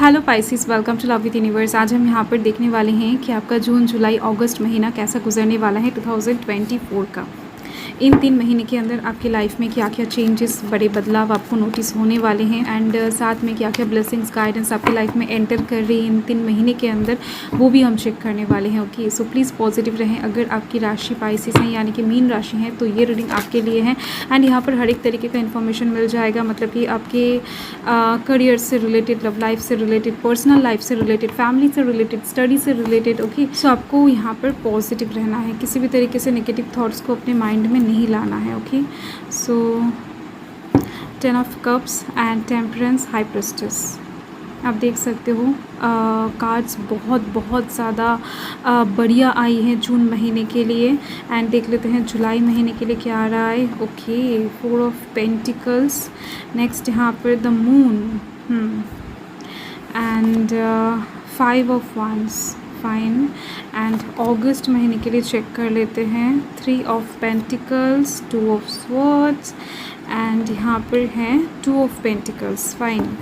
Hello Pisces, welcome to love with universe. आज हम यहाँ पर देखने वाले हैं कि आपका जून जुलाई अगस्त महीना कैसा गुजरने वाला है 2024 का। इन 3 महीने के अंदर आपकी लाइफ में क्या क्या चेंजेस, बड़े बदलाव आपको नोटिस होने वाले हैं एंड साथ में क्या क्या ब्लेसिंग्स, गाइडेंस आपकी लाइफ में एंटर कर रही है इन 3 महीने के अंदर, वो भी हम चेक करने वाले हैं। ओके, सो प्लीज़ पॉजिटिव रहें। अगर आपकी राशि पाइसिस है यानी कि मीन राशि है तो ये रीडिंग आपके लिए है एंड यहाँ पर हर एक तरीके का इन्फॉर्मेशन मिल जाएगा। मतलब कि आपके करियर से रिलेटेड, लव लाइफ से रिलेटेड, पर्सनल लाइफ से रिलेटेड, फैमिली से रिलेटेड, स्टडी से रिलेटेड। ओके, सो आपको यहाँ पर पॉजिटिव रहना है, किसी भी तरीके से नेगेटिव थॉट्स को अपने माइंड में नहीं लाना है। Okay, so 10 of cups and temperance, high priestess. आप देख सकते हो कार्ड्स बहुत ज़्यादा बढ़िया आई हैं जून महीने के लिए। एंड देख लेते हैं जुलाई महीने के लिए क्या आ रहा है। ओके, 4 ऑफ पेंटिकल्स, नेक्स्ट यहाँ पर the moon and 5 of wands, fine. And अगस्त महीने के लिए चेक कर लेते हैं 3 ऑफ पेंटिकल्स, 2 ऑफ swords एंड यहाँ पर हैं 2 ऑफ पेंटिकल्स, फाइन।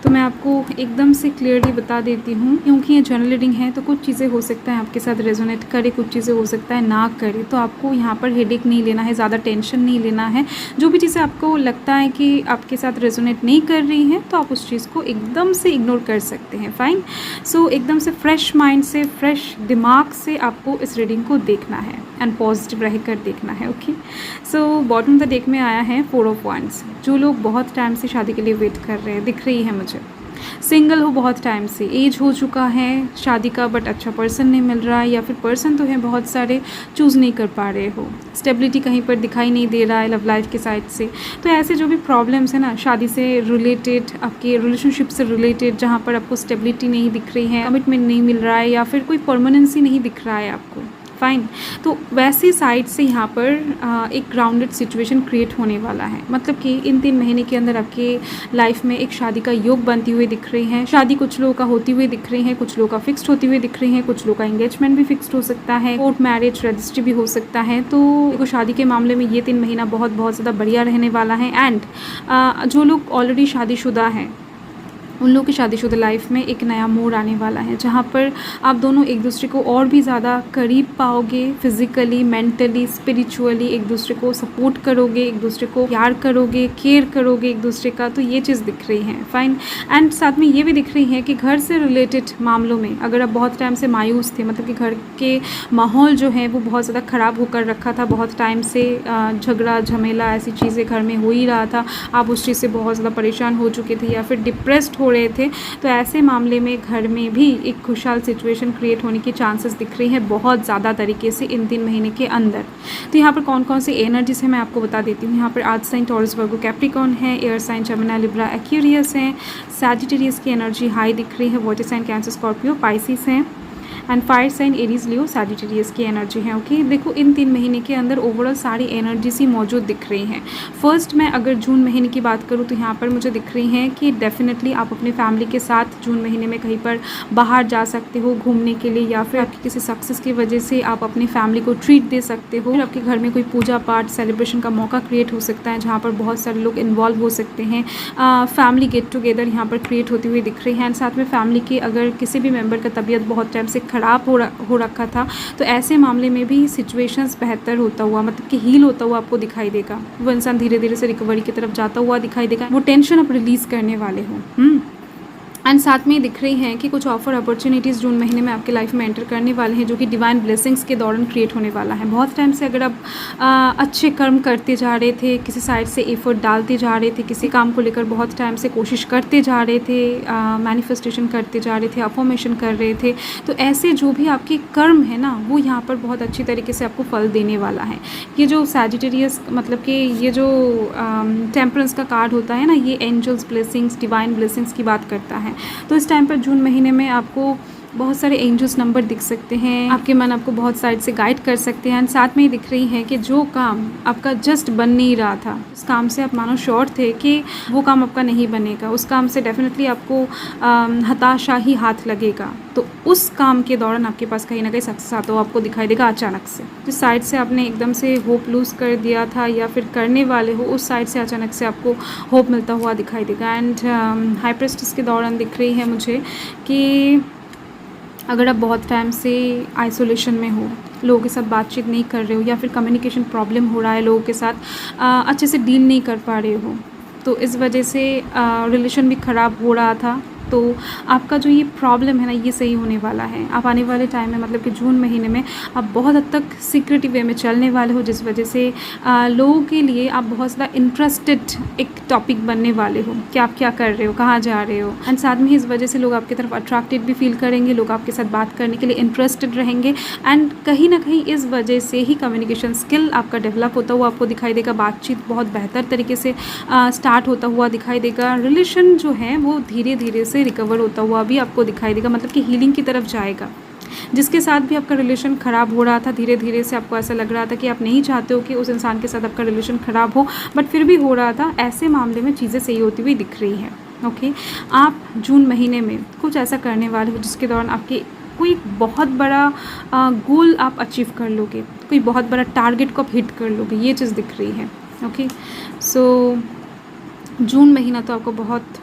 तो मैं आपको एकदम से क्लियरली बता देती हूँ, क्योंकि ये जनरल रीडिंग है तो कुछ चीज़ें हो सकता है आपके साथ रेजोनेट करे, कुछ चीज़ें हो सकता है ना करे। तो आपको यहाँ पर हेडेक नहीं लेना है, ज़्यादा टेंशन नहीं लेना है। जो भी चीज़ें आपको लगता है कि आपके साथ रेजोनेट नहीं कर रही हैं तो आप उस चीज़ को एकदम से इग्नोर कर सकते हैं, फाइन। सो एकदम से फ्रेश माइंड से, फ्रेश दिमाग से आपको इस रीडिंग को देखना है एंड पॉजिटिव रह कर देखना है। Okay, so bottom the deck में आया है 4 ऑफ wands। जो लोग बहुत टाइम से शादी के लिए वेट कर रहे हैं, दिख रही है मुझे, सिंगल हो बहुत टाइम से, एज हो चुका है शादी का बट अच्छा पर्सन नहीं मिल रहा है, या फिर पर्सन तो है बहुत सारे, चूज़ नहीं कर पा रहे हो, स्टेबिलिटी कहीं पर दिखाई नहीं दे रहा है लव लाइफ के साइड से। तो ऐसे जो भी प्रॉब्लम्स है ना, शादी से रिलेटेड, आपके रिलेशनशिप से रिलेटेड, जहाँ पर आपको स्टेबिलिटी नहीं दिख रही है, कमिटमेंट नहीं मिल रहा है, या फिर कोई परमानेंसी नहीं दिख रहा है आपको, फाइन। तो वैसी साइड से यहाँ पर एक ग्राउंडेड सिचुएशन क्रिएट होने वाला है। मतलब कि इन 3 महीने के अंदर आपके लाइफ में एक शादी का योग बनती हुई दिख रही है। शादी कुछ लोगों का होती हुई दिख रही है, कुछ लोगों का फिक्स्ड होती हुई दिख रही है, कुछ लोगों का एंगेजमेंट भी फिक्स्ड हो सकता है, कोर्ट मैरिज रजिस्ट्री भी हो सकता है। तो देखो, शादी के मामले में ये 3 महीना बहुत ज़्यादा बढ़िया रहने वाला है। एंड जो लोग ऑलरेडी शादीशुदा हैं उन लोगों की शादीशुदा लाइफ में एक नया मोड़ आने वाला है, जहाँ पर आप दोनों एक दूसरे को और भी ज़्यादा करीब पाओगे, फिज़िकली, मेंटली, स्पिरिचुअली एक दूसरे को सपोर्ट करोगे, एक दूसरे को प्यार करोगे, केयर करोगे एक दूसरे का। तो ये चीज़ दिख रही है, फाइन। एंड साथ में ये भी दिख रही है कि घर से रिलेटेड मामलों में अगर आप बहुत टाइम से मायूस थे, मतलब कि घर के माहौल जो है वो बहुत ज़्यादा ख़राब होकर रखा था, बहुत टाइम से झगड़ा झमेला ऐसी चीज़ें घर में हो ही रहा था, आप उस चीज़ से बहुत ज़्यादा परेशान हो चुके थे या फिर डिप्रेस्ड हो रहे थे। तो ऐसे मामले में घर में भी एक खुशहाल सिचुएशन क्रिएट होने की चांसेस दिख रही है बहुत ज़्यादा तरीके से इन 3 महीने के अंदर। तो यहाँ पर कौन कौन से एनर्जीज है मैं आपको बता देती हूँ। यहाँ पर earth sign Taurus Virgo Capricorn है, air sign Gemini Libra Aquarius है, सैजिटेरियस की एनर्जी हाई दिख रही है, water sign Cancer Scorpio Pisces है, and fire sign Aries Leo Sagittarius की एनर्जी है। ओके, देखो इन 3 महीने के अंदर ओवरऑल सारी एनर्जीज ही मौजूद दिख रही हैं। फर्स्ट मैं अगर जून महीने की बात करूँ तो यहाँ पर मुझे दिख रही हैं कि डेफिनेटली आप अपने फैमिली के साथ जून महीने में कहीं पर बाहर जा सकते हो घूमने के लिए, या फिर आपकी किसी सक्सेस की वजह से आप अपनी फैमिली को ट्रीट दे सकते हो। आपके घर में कोई पूजा पाठ, सेलिब्रेशन का मौका क्रिएट हो सकता है, जहाँ पर बहुत सारे लोग इन्वॉल्व हो सकते हैं। फैमिली गेट टुगेदर यहाँ पर क्रिएट होती हुई दिख रही है। एंड साथ में फैमिली के अगर किसी भी मेम्बर का तबीयत बहुत टाइम से ख़राब हो रखा था तो ऐसे मामले में भी सिचुएशंस बेहतर होता हुआ, मतलब कि हील होता हुआ आपको दिखाई देगा। वो इंसान धीरे धीरे से रिकवरी की तरफ जाता हुआ दिखाई देगा, वो टेंशन आप रिलीज़ करने वाले हो। एंड साथ में दिख रही हैं कि कुछ ऑफर अपॉर्चुनिटीज़ जून महीने में आपके लाइफ में एंटर करने वाले हैं, जो कि डिवाइन ब्लेसिंग्स के दौरान क्रिएट होने वाला है। बहुत टाइम से अगर आप अच्छे कर्म करते जा रहे थे, किसी साइड से एफर्ट डालते जा रहे थे, किसी काम को लेकर बहुत टाइम से कोशिश करते जा रहे थे, मैनिफेस्टेशन करते जा रहे थे, अफर्मेशन कर रहे थे, तो ऐसे जो भी आपके कर्म है ना, वो यहाँ पर बहुत अच्छी तरीके से आपको फल देने वाला है। ये जो सैजिटेरियस, मतलब कि ये जो टेम्परेंस का कार्ड होता है ना, ये एंजल्स ब्लेसिंग्स, डिवाइन ब्लेसिंग्स की बात करता है। तो इस टाइम पर जून महीने में आपको बहुत सारे एंजल्स नंबर दिख सकते हैं, आपके मन आपको बहुत साइड से गाइड कर सकते हैं। एंड साथ में ही दिख रही है कि जो काम आपका जस्ट बन नहीं रहा था, उस काम से आप मानो श्योर थे कि वो काम आपका नहीं बनेगा, उस काम से डेफिनेटली आपको हताशा ही हाथ लगेगा, तो उस काम के दौरान आपके पास कहीं ना कहीं सक्सेस आता हो आपको दिखाई देगा अचानक से। जिस साइड से आपने एकदम से होप लूज़ कर दिया था या फिर करने वाले हो, उस साइड से अचानक से आपको होप मिलता हुआ दिखाई देगा। एंड हाई प्रेस्टिस के दौरान दिख रही है मुझे कि अगर आप बहुत टाइम से आइसोलेशन में हो, लोगों के साथ बातचीत नहीं कर रहे हो या फिर कम्युनिकेशन प्रॉब्लम हो रहा है, लोगों के साथ अच्छे से डील नहीं कर पा रहे हो, तो इस वजह से रिलेशन भी ख़राब हो रहा था, तो आपका जो ये प्रॉब्लम है ना, ये सही होने वाला है। आप आने वाले टाइम में मतलब कि जून महीने में आप बहुत हद तक सीक्रेटिव वे में चलने वाले हो, जिस वजह से लोगों के लिए आप बहुत ज़्यादा इंटरेस्टेड एक टॉपिक बनने वाले हो कि आप क्या कर रहे हो, कहाँ जा रहे हो। एंड साथ में इस वजह से लोग आपकी तरफ अट्रैक्टेड भी फील करेंगे, लोग आपके साथ बात करने के लिए इंटरेस्टेड रहेंगे। एंड कहीं ना कहीं इस वजह से ही कम्युनिकेशन स्किल आपका डेवलप होता हुआ आपको दिखाई देगा, बातचीत बहुत बेहतर तरीके से स्टार्ट होता हुआ दिखाई देगा, रिलेशन जो है वो धीरे धीरे से रिकवर होता हुआ भी आपको दिखाई देगा, मतलब कि हीलिंग की तरफ जाएगा। जिसके साथ भी आपका रिलेशन ख़राब हो रहा था, धीरे धीरे से आपको ऐसा लग रहा था कि आप नहीं चाहते हो कि उस इंसान के साथ आपका रिलेशन ख़राब हो, बट फिर भी हो रहा था, ऐसे मामले में चीज़ें सही होती हुई दिख रही है। ओके, आप जून महीने में कुछ ऐसा करने वाले हो जिसके दौरान आपके कोई बहुत बड़ा गोल आप अचीव कर लोगे, कोई बहुत बड़ा टारगेट को आप हिट कर लोगे, ये चीज़ दिख रही है। ओके, सो जून महीना तो आपको बहुत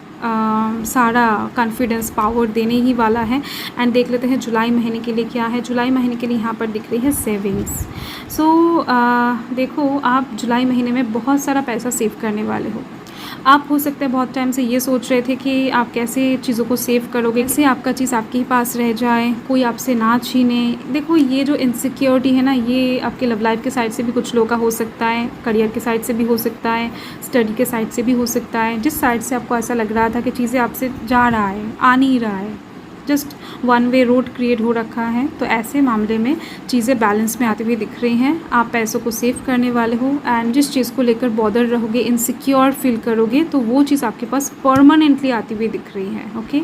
सारा कॉन्फिडेंस पावर देने ही वाला है। एंड देख लेते हैं जुलाई महीने के लिए क्या है। जुलाई महीने के लिए यहाँ पर दिख रही है सेविंग्स। सो देखो, आप जुलाई महीने में बहुत सारा पैसा सेव करने वाले हो। आप हो सकता है बहुत टाइम से ये सोच रहे थे कि आप कैसे चीज़ों को सेव करोगे, कैसे आपका चीज़ आपके ही पास रह जाए, कोई आपसे ना छीने। देखो, ये जो इनसिक्योरिटी है ना, ये आपके लव लाइफ के साइड से भी कुछ लोगों का हो सकता है, करियर के साइड से भी हो सकता है, स्टडी के साइड से भी हो सकता है। जिस साइड से आपको ऐसा लग रहा था कि चीज़ें आपसे जा रहा है, आ नहीं रहा है, just one way road create हो रखा है, तो ऐसे मामले में चीज़ें बैलेंस में आती हुई दिख रही हैं। आप पैसों को सेव करने वाले हो एंड जिस चीज़ को लेकर बॉदर रहोगे, इनसिक्योर फील करोगे, तो वो चीज़ आपके पास परमानेंटली आती हुई दिख रही है। ओके,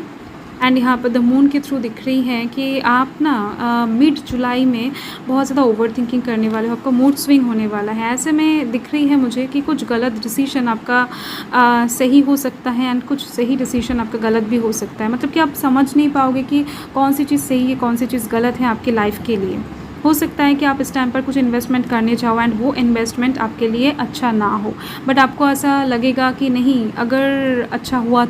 एंड यहाँ पर द मून के थ्रू दिख रही है कि आप ना मिड जुलाई में बहुत ज़्यादा ओवर थिंकिंग करने वाले हो, आपका मूड स्विंग होने वाला है। ऐसे में दिख रही है मुझे कि कुछ गलत डिसीजन आपका सही हो सकता है एंड कुछ सही डिसीजन आपका गलत भी हो सकता है। मतलब कि आप समझ नहीं पाओगे कि कौन सी चीज़ सही है, कौन सी चीज़ गलत है आपकी लाइफ के लिए। हो सकता है कि आप इस टाइम पर कुछ इन्वेस्टमेंट करने चाहो एंड वो इन्वेस्टमेंट आपके लिए अच्छा ना हो, बट आपको ऐसा लगेगा कि नहीं, अगर अच्छा हुआ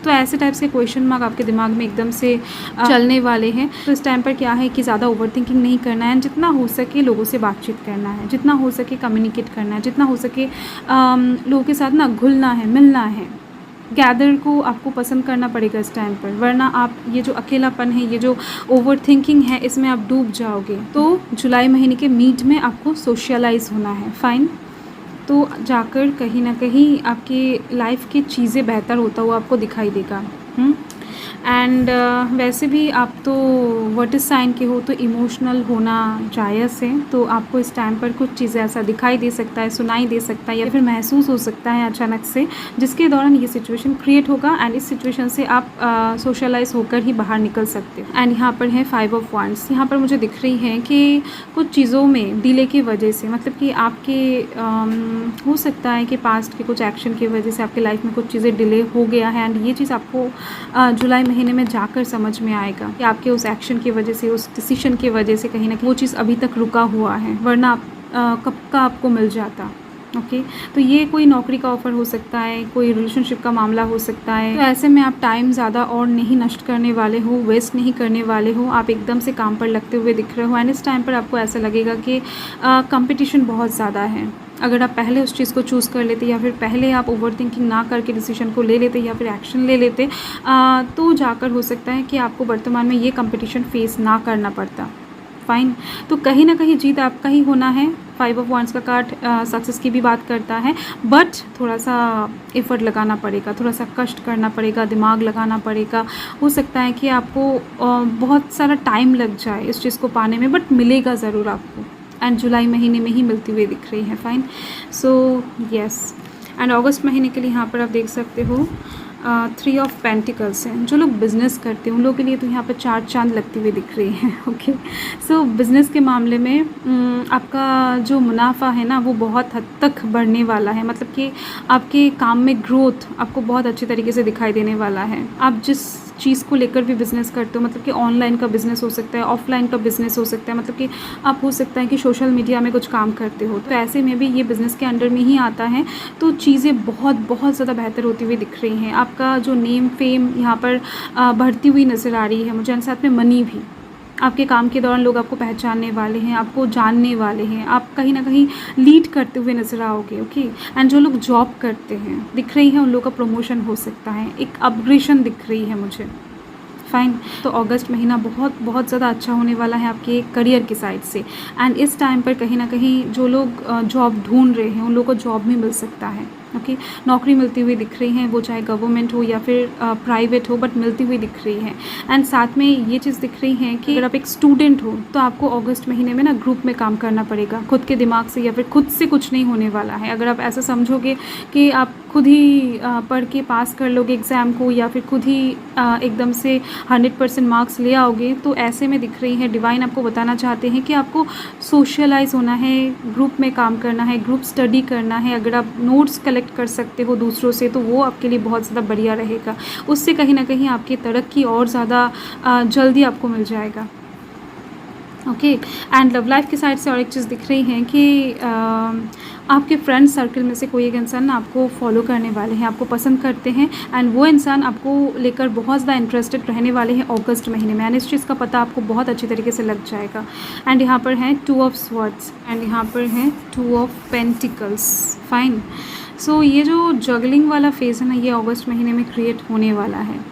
तो ऐसे टाइप्स के क्वेश्चन मार्क आपके दिमाग में एकदम से चलने वाले हैं। तो इस टाइम पर क्या है कि ज़्यादा ओवर थिंकिंग नहीं करना है, जितना हो सके लोगों से बातचीत करना है, जितना हो सके कम्युनिकेट करना है, जितना हो सके लोगों के साथ ना घुलना है, मिलना है। गैदर को आपको पसंद करना पड़ेगा इस टाइम पर, वरना आप ये जो अकेलापन है, ये जो ओवर थिंकिंग है, इसमें आप डूब जाओगे। तो जुलाई महीने के मिड में आपको सोशलाइज होना है, फाइन, तो जाकर कहीं ना कहीं आपकी लाइफ की चीज़ें बेहतर होता हुआ आपको दिखाई देगा। एंड वैसे भी आप तो वाटर साइन के हो, तो इमोशनल होना जायज़ है, तो आपको इस टाइम पर कुछ चीज़ें ऐसा दिखाई दे सकता है, सुनाई दे सकता है या फिर महसूस हो सकता है अचानक से, जिसके दौरान ये सिचुएशन क्रिएट होगा एंड इस सिचुएशन से आप सोशलाइज होकर ही बाहर निकल सकते हो। एंड यहाँ पर है 5 ऑफ वांड्स। यहाँ पर मुझे दिख रही है कि कुछ चीज़ों में डिले की वजह से, मतलब कि आपके हो सकता है कि पास्ट के कुछ एक्शन की वजह से आपकी लाइफ में कुछ चीज़ें डिले हो गया है एंड ये चीज़ आपको जुलाई महीने में जाकर समझ में आएगा कि आपके उस एक्शन की वजह से, उस डिसीजन की वजह से कहीं ना कहीं वो चीज़ अभी तक रुका हुआ है, वरना आप कब का आपको मिल जाता। ओके, तो ये कोई नौकरी का ऑफ़र हो सकता है, कोई रिलेशनशिप का मामला हो सकता है। तो ऐसे में आप टाइम ज़्यादा और नहीं नष्ट करने वाले हो, वेस्ट नहीं करने वाले हो, आप एकदम से काम पर लगते हुए दिख रहे हो एंड इस टाइम पर आपको ऐसा लगेगा कि कंपटीशन बहुत ज़्यादा है। अगर आप पहले उस चीज़ को चूज़ कर लेते या फिर पहले आप ओवर थिंकिंग ना करके डिसीजन को ले लेते या फिर एक्शन ले लेते, तो जाकर हो सकता है कि आपको वर्तमान में ये कंपटीशन फेस ना करना पड़ता। फाइन, तो कहीं ना कहीं जीत आपका ही होना है। 5 ऑफ वांड्स का कार्ड सक्सेस की भी बात करता है, बट थोड़ा सा एफर्ट लगाना पड़ेगा, थोड़ा सा कष्ट करना पड़ेगा, दिमाग लगाना पड़ेगा। हो सकता है कि आपको बहुत सारा टाइम लग जाए इस चीज़ को पाने में, बट मिलेगा ज़रूर आपको एंड जुलाई महीने में ही मिलती हुई दिख रही है। Fine, so yes. एंड अगस्त महीने के लिए यहाँ पर आप देख सकते हो 3 ऑफ पेंटिकल्स हैं। जो लोग बिज़नेस करते हैं उन लोगों के लिए तो यहाँ पर 4 चाँद लगती हुई दिख रही हैं। ओके, सो बिज़नेस के मामले में आपका जो मुनाफा है ना वो बहुत हद तक बढ़ने वाला है। मतलब कि आपके काम में ग्रोथ आपको बहुत अच्छे तरीके से दिखाई देने वाला है। आप जिस चीज़ को लेकर भी बिज़नेस करते हो, मतलब कि ऑनलाइन का बिज़नेस हो सकता है, ऑफलाइन का बिज़नेस हो सकता है, मतलब कि आप हो सकता है कि सोशल मीडिया में कुछ काम करते हो, तो ऐसे में भी ये बिज़नेस के अंडर में ही आता है। तो चीज़ें बहुत बहुत ज़्यादा बेहतर होती हुई दिख रही हैं। आपका जो नेम फेम यहाँ पर बढ़ती हुई नज़र आ रही है मुझे, एंड साथ में मनी भी। आपके काम के दौरान लोग आपको पहचानने वाले हैं, आपको जानने वाले हैं, आप कहीं ना कहीं लीड करते हुए नज़र आओगे। ओके, एंड जो लोग जॉब करते हैं दिख रही हैं उन लोगों का प्रमोशन हो सकता है, एक अपग्रेडेशन दिख रही है मुझे। फाइन, तो अगस्त महीना बहुत बहुत ज़्यादा अच्छा होने वाला है आपके करियर की साइड से। एंड इस टाइम पर कहीं ना कहीं जो लोग जॉब ढूंढ रहे हैं उन लोगों को जॉब भी मिल सकता है। ओके, नौकरी मिलती हुई दिख रही हैं, वो चाहे गवर्नमेंट हो या फिर प्राइवेट हो, बट मिलती हुई दिख रही है। एंड साथ में ये चीज़ दिख रही है कि अगर आप एक स्टूडेंट हो तो आपको अगस्त महीने में ना ग्रुप में काम करना पड़ेगा, खुद के दिमाग से या फिर खुद से कुछ नहीं होने वाला है। अगर आप ऐसा समझोगे कि आप खुद ही पढ़ के पास कर लोगे एग्ज़ाम को, या फिर खुद ही एकदम से 100% मार्क्स ले आओगे, तो ऐसे में दिख रही है डिवाइन आपको बताना चाहते हैं कि आपको सोशलाइज होना है, ग्रुप में काम करना है, ग्रुप स्टडी करना है। अगर आप नोट्स कलेक्ट कर सकते हो दूसरों से तो वो आपके लिए बहुत ज़्यादा बढ़िया रहेगा। उससे कहीं ना कहीं आपकी तरक्की और ज़्यादा जल्दी आपको मिल जाएगा। ओके, एंड लव लाइफ की साइड से और एक चीज़ दिख रही है कि आपके फ्रेंड सर्कल में से कोई एक इंसान आपको फॉलो करने वाले हैं, आपको पसंद करते हैं, एंड वो इंसान आपको लेकर बहुत ज़्यादा इंटरेस्टेड रहने वाले हैं अगस्त महीने में। एंड इस चीज़ का पता आपको बहुत अच्छी तरीके से लग जाएगा। एंड यहाँ पर है 2 ऑफ स्वॉर्ड्स एंड यहाँ पर है 2 ऑफ पेंटिकल्स। फाइन, सो ये जो जगलिंग वाला फेज़ है ना ये अगस्त महीने में क्रिएट होने वाला है।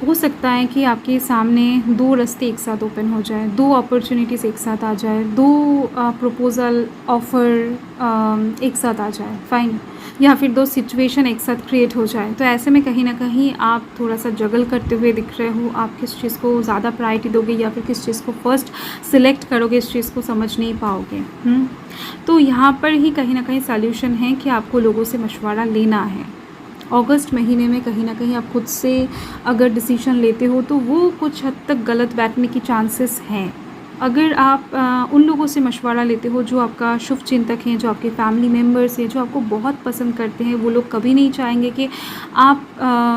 हो सकता है कि आपके सामने 2 रास्ते एक साथ ओपन हो जाए, 2 अपॉर्चुनिटीज़ एक साथ आ जाए, 2 प्रपोज़ल ऑफ़र एक साथ आ जाए। फाइन, या फिर 2 सिचुएशन एक साथ क्रिएट हो जाए। तो ऐसे में कहीं ना कहीं आप थोड़ा सा जगल करते हुए दिख रहे हो। आप किस चीज़ को ज़्यादा प्रायोरिटी दोगे या फिर किस चीज़ को फर्स्ट सिलेक्ट करोगे, इस चीज़ को समझ नहीं पाओगे। तो यहाँ पर ही कहीं ना कहीं सॉल्यूशन है कि आपको लोगों से मशवरा लेना है। अगस्त महीने में कहीं ना कहीं आप खुद से अगर डिसीजन लेते हो तो वो कुछ हद तक गलत बैठने की चांसेस हैं। अगर आप उन लोगों से मशवरा लेते हो जो आपका शुभ चिंतक हैं, जो आपके फैमिली मेम्बर्स हैं, जो आपको बहुत पसंद करते हैं, वो लोग कभी नहीं चाहेंगे कि आप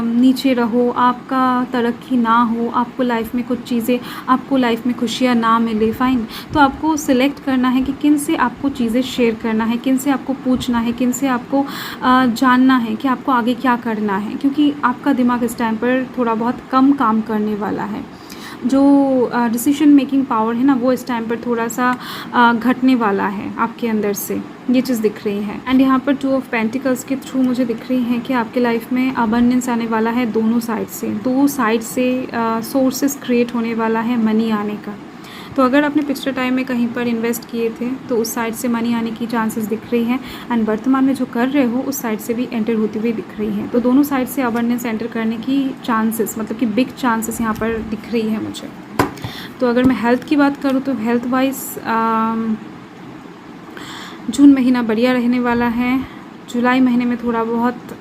नीचे रहो, आपका तरक्की ना हो, आपको लाइफ में कुछ चीज़ें, आपको लाइफ में खुशियाँ ना मिले। फ़ाइन, तो आपको सिलेक्ट करना है कि किन से आपको चीज़ें शेयर करना है, किन से आपको पूछना है, किन से आपको जानना है कि आपको आगे क्या करना है, क्योंकि आपका दिमाग इस टाइम पर थोड़ा बहुत कम काम करने वाला है। जो डिसीजन मेकिंग पावर है ना वो इस टाइम पर थोड़ा सा घटने वाला है आपके अंदर से, ये चीज़ दिख रही है। एंड यहाँ पर 2 ऑफ पेंटिकल्स के थ्रू मुझे दिख रही है कि आपके लाइफ में अबंडेंस आने वाला है दोनों साइड से, 2 साइड से सोर्सेस क्रिएट होने वाला है मनी आने का। तो अगर आपने पिछले टाइम में कहीं पर इन्वेस्ट किए थे तो उस साइड से मनी आने की चांसेस दिख रही हैं, एंड वर्तमान में जो कर रहे हो उस साइड से भी एंटर होती हुई दिख रही है। तो दोनों साइड से अबंडेंस एंटर करने की चांसेस, मतलब कि बिग चांसेस यहाँ पर दिख रही है मुझे। तो अगर मैं हेल्थ की बात करूँ तो हेल्थ वाइज जून महीना बढ़िया रहने वाला है। जुलाई महीने में थोड़ा बहुत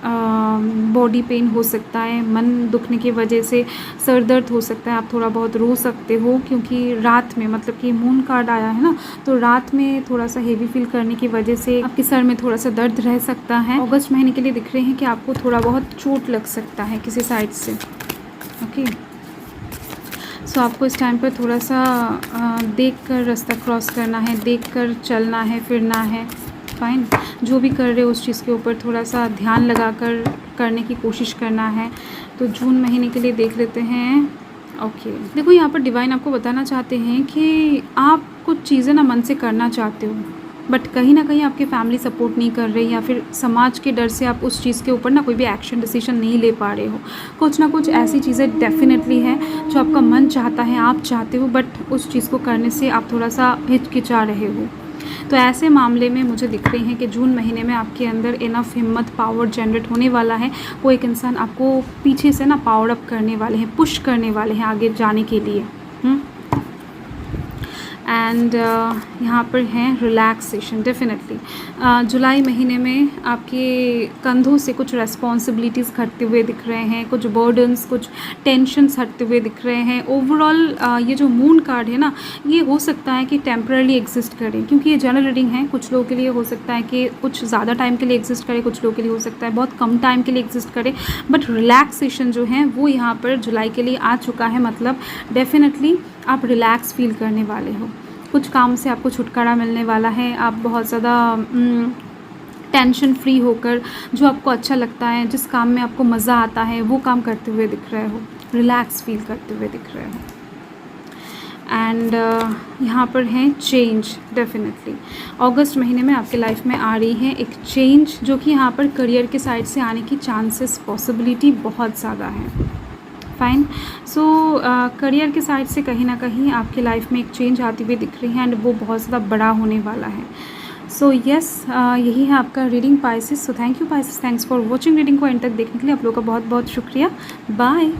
बॉडी पेन हो सकता है, मन दुखने की वजह से सर दर्द हो सकता है, आप थोड़ा बहुत रो सकते हो, क्योंकि रात में, मतलब कि मून कार्ड आया है ना, तो रात में थोड़ा सा हेवी फील करने की वजह से आपके सर में थोड़ा सा दर्द रह सकता है। अगस्त महीने के लिए दिख रहे हैं कि आपको थोड़ा बहुत चोट लग सकता है किसी साइड से। ओके, सो आपको इस टाइम पर थोड़ा सा देख कर रास्ता क्रॉस करना है, देख कर चलना है, फिरना है। फाइन, जो भी कर रहे हो उस चीज़ के ऊपर थोड़ा सा ध्यान लगाकर करने की कोशिश करना है। तो जून महीने के लिए देख लेते हैं। ओके, देखो यहाँ पर डिवाइन आपको बताना चाहते हैं कि आप कुछ चीज़ें ना मन से करना चाहते हो, बट कहीं ना कहीं आपकी फैमिली सपोर्ट नहीं कर रही, या फिर समाज के डर से आप उस चीज़ के ऊपर ना कोई भी एक्शन डिसीजन नहीं ले पा रहे हो। कुछ ना कुछ ऐसी चीज़ें डेफिनेटली हैं जो आपका मन चाहता है, आप चाहते हो, बट उस चीज़ को करने से आप थोड़ा सा हिचकिचा रहे हो। तो ऐसे मामले में मुझे दिख रही है कि जून महीने में आपके अंदर इनफ हिम्मत, पावर जनरेट होने वाला है। कोई एक इंसान आपको पीछे से ना पावर अप करने वाले हैं, पुश करने वाले हैं आगे जाने के लिए। एंड यहाँ पर हैं रिलैक्सेशन डेफिनेटली। जुलाई महीने में आपके कंधों से कुछ रेस्पॉन्सिबिलिटीज़ हटते हुए दिख रहे हैं, कुछ बर्डन्स, कुछ टेंशन्स हटते हुए दिख रहे हैं। ओवरऑल ये जो मून कार्ड है ना, ये हो सकता है कि टेम्पररी एग्जिस्ट करे, क्योंकि ये जनरल रीडिंग है। कुछ लोगों के लिए हो सकता है कि कुछ ज़्यादा टाइम के लिए एग्जिस्ट करे, कुछ लोगों के लिए हो सकता है बहुत कम टाइम के लिए एग्जिस्ट करे, बट रिलैक्सेशन जो है वो यहाँ पर जुलाई के लिए आ चुका है। मतलब डेफिनेटली आप रिलैक्स फील करने वाले हो, कुछ काम से आपको छुटकारा मिलने वाला है। आप बहुत ज़्यादा टेंशन फ्री होकर जो आपको अच्छा लगता है, जिस काम में आपको मज़ा आता है, वो काम करते हुए दिख रहे हो, रिलैक्स फील करते हुए दिख रहे हो। एंड यहाँ पर हैं चेंज। डेफिनेटली अगस्त महीने में आपके लाइफ में आ रही है एक चेंज, जो कि यहाँ पर करियर के साइड से आने की चांसेस, पॉसिबिलिटी बहुत ज़्यादा है। फाइन। सो करियर के साइड से कहीं ना कहीं आपके लाइफ में एक चेंज आती हुई दिख रही है, एंड वो बहुत ज़्यादा बड़ा होने वाला है। सो यस, यही है आपका reading Pisces. So thank you Pisces, thanks for watching reading को एंड तक देखने के लिए आप लोगों का बहुत बहुत शुक्रिया। बाय।